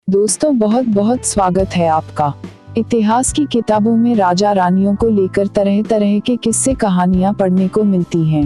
दोस्तों बहुत बहुत स्वागत है आपका। इतिहास की किताबों में राजा रानियों को लेकर तरह तरह के किस्से कहानियां पढ़ने को मिलती हैं,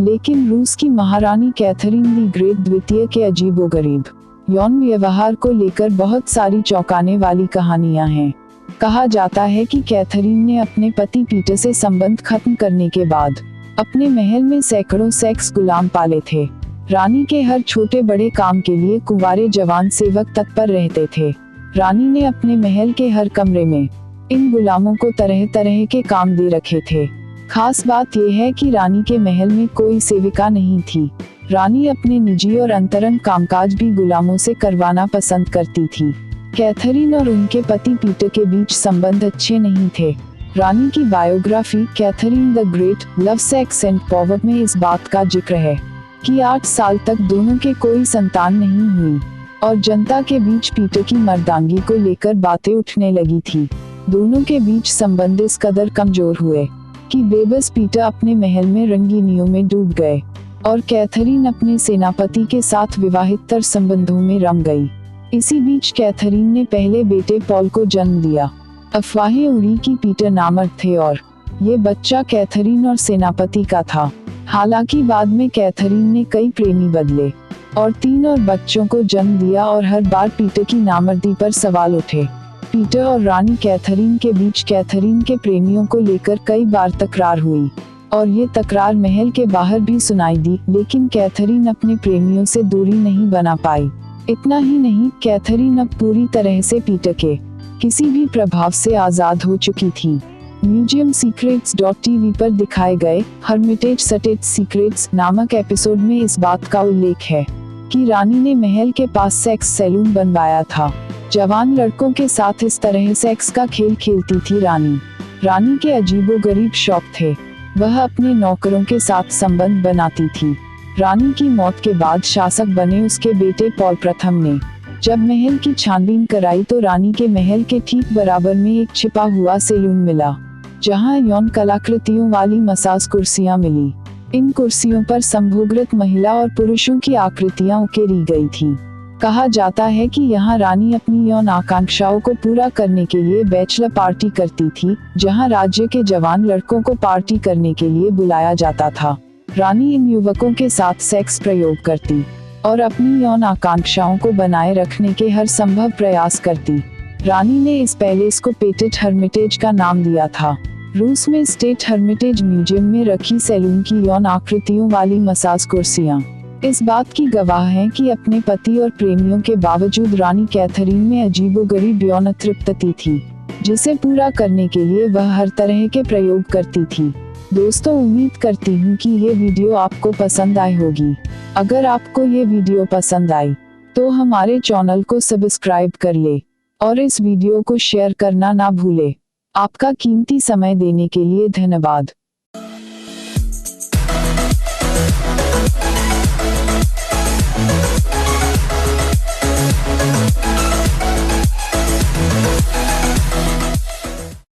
लेकिन रूस की महारानी कैथरीन दी ग्रेट द्वितीय के अजीबोगरीब यौन व्यवहार को लेकर बहुत सारी चौंकाने वाली कहानियां हैं। कहा जाता है कि कैथरीन ने अपने पति पीटर से संबंध खत्म करने के बाद अपने महल में सैकड़ों सेक्स गुलाम पाले थे। रानी के हर छोटे बड़े काम के लिए कुंवारे जवान सेवक तत्पर रहते थे। रानी ने अपने महल के हर कमरे में इन गुलामों को तरह तरह के काम दे रखे थे। खास बात यह है कि रानी के महल में कोई सेविका नहीं थी। रानी अपने निजी और अंतरंग कामकाज भी गुलामों से करवाना पसंद करती थी। कैथरीन और उनके पति पीटर के बीच संबंध अच्छे नहीं थे। रानी की biography Catherine the Great love sex and power में इस बात का जिक्र है कि 8 साल तक दोनों के कोई संतान नहीं हुई और जनता के बीच पीटर की मर्दांगी को लेकर बातें उठने लगी थी। दोनों के बीच संबंध इस कदर कमजोर हुए कि बेबस पीटर अपने महल में रंगीनियों में डूब गए और कैथरीन अपने सेनापति के साथ विवाहितर संबंधों में रम गई। इसी बीच कैथरीन ने पहले बेटे पॉल को जन्म दिया। अफवाहें उड़ी कि पीटर नामर्द थे और ये बच्चा कैथरीन और सेनापति का था। हालांकि बाद में कैथरीन ने कई प्रेमी बदले और 3 और बच्चों को जन्म दिया और हर बार पीटर की नामर्दी पर सवाल उठे। पीटर और रानी कैथरीन के बीच कैथरीन के प्रेमियों को लेकर कई बार तकरार हुई और ये तकरार महल के बाहर भी सुनाई दी, लेकिन कैथरीन अपने प्रेमियों से दूरी नहीं बना पाई। इतना ही नहीं, कैथरीन अब पूरी तरह से पीटर के किसी भी प्रभाव से आजाद हो चुकी थी। म्यूजियम सीक्रेट्स.tv पर दिखाए गए हर्मिटेज स्टेट सीक्रेट्स नामक एपिसोड में इस बात का उल्लेख है कि रानी ने महल के पास सेक्स सैलून बनवाया था। जवान लड़कों के साथ इस तरह सेक्स का खेल खेलती थी रानी के अजीबोगरीब शौक थे। वह अपने नौकरों के साथ संबंध बनाती थी। रानी की मौत के बाद शासक बने उसके बेटे पॉल प्रथम ने जब महल की छानबीन कराई तो रानी के महल के ठीक बराबर में एक छिपा हुआ सैलून मिला, जहां यौन कलाकृतियों वाली मसाज कुर्सियां मिली। इन कुर्सियों पर संभोगरत महिला और पुरुषों की आकृतियां उकेरी गई थी। कहा जाता है कि यहाँ रानी अपनी यौन आकांक्षाओं को पूरा करने के लिए बैचलर पार्टी करती थी, जहां राज्य के जवान लड़कों को पार्टी करने के लिए बुलाया जाता था। रानी इन युवकों के साथ सेक्स प्रयोग करती और अपनी यौन आकांक्षाओं को बनाए रखने के हर संभव प्रयास करती। रानी ने इस पैलेस को पेटेड हर्मिटेज का नाम दिया था। रूस में स्टेट हर्मिटेज म्यूजियम में रखी सैलून की यौन आकृतियों वाली मसाज कुर्सियां इस बात की गवाह हैं कि अपने पति और प्रेमियों के बावजूद रानी कैथरीन में अजीबोगरीब यौन तृप्ति थी, जिसे पूरा करने के लिए वह हर तरह के प्रयोग करती थी। दोस्तों, उम्मीद करती हूँ कि ये वीडियो आपको पसंद आई होगी। अगर आपको ये वीडियो पसंद आई तो हमारे चैनल को सब्सक्राइब कर ले और इस वीडियो को शेयर करना ना भूले। आपका कीमती समय देने के लिए धन्यवाद।